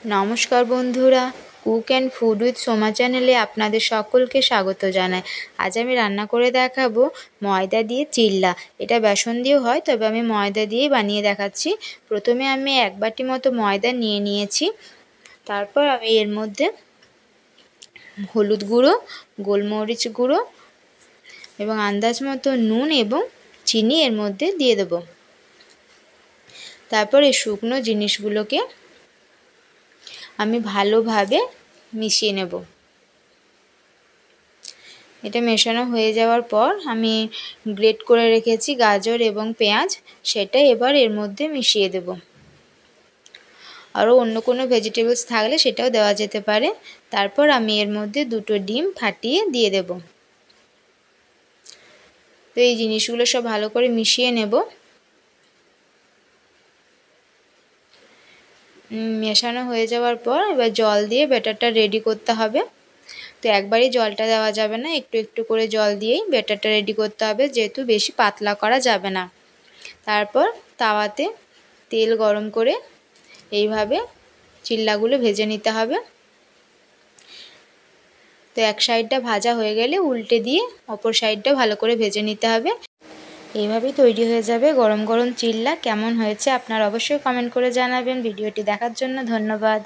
নমস্কার বন্ধুরা, cook and food with Soma চ্যানেলে আপনাদের সকলকে স্বাগত জানাই। আজ আমি রান্না করে দেখাবো ময়দা দিয়ে চিল্লা। এটা বেসন দিয়েও হয়, তবে আমি ময়দা দিয়েই বানিয়ে দেখাচ্ছি। প্রথমে আমি 1 বাটি মতো ময়দা নিয়ে নিয়েছি। তারপর আমি এর মধ্যে হলুদ গুঁড়ো, গোলমরিচ গুঁড়ো এবং আন্দাজ মতো নুন এবং চিনি এর মধ্যে দিয়ে দেবো। তারপর এই শুকনো জিনিসগুলোকে আমি ভালোভাবে মিশিয়ে নেব। এটা মেশানো হয়ে যাওয়ার পর আমি গ্রেট করে রেখেছি গাজর এবং পেঁয়াজ, সেটা এবার এর মধ্যে মিশিয়ে দেব। আরও অন্য কোনো ভেজিটেবলস থাকলে সেটাও দেওয়া যেতে পারে। তারপর আমি এর মধ্যে 2টো ডিম ফাটিয়ে দিয়ে দেব। তো এই জিনিসগুলো সব ভালো করে মিশিয়ে নেব। মেশানো হয়ে যাওয়ার পর এবার জল দিয়ে ব্যাটারটা রেডি করতে হবে। তো একবারই জলটা দেওয়া যাবে না, একটু একটু করে জল দিয়েই ব্যাটারটা রেডি করতে হবে, যেহেতু বেশি পাতলা করা যাবে না। তারপর তাওয়াতে তেল গরম করে এইভাবে চিল্লাগুলো ভেজে নিতে হবে। তো এক সাইডটা ভাজা হয়ে গেলে উল্টে দিয়ে অপর সাইডটা ভালো করে ভেজে নিতে হবে। এইভাবেই তৈরি হয়ে যাবে গরম গরম চিল্লা। কেমন হয়েছে আপনারা অবশ্যই কমেন্ট করে জানাবেন। ভিডিওটি দেখার জন্য ধন্যবাদ।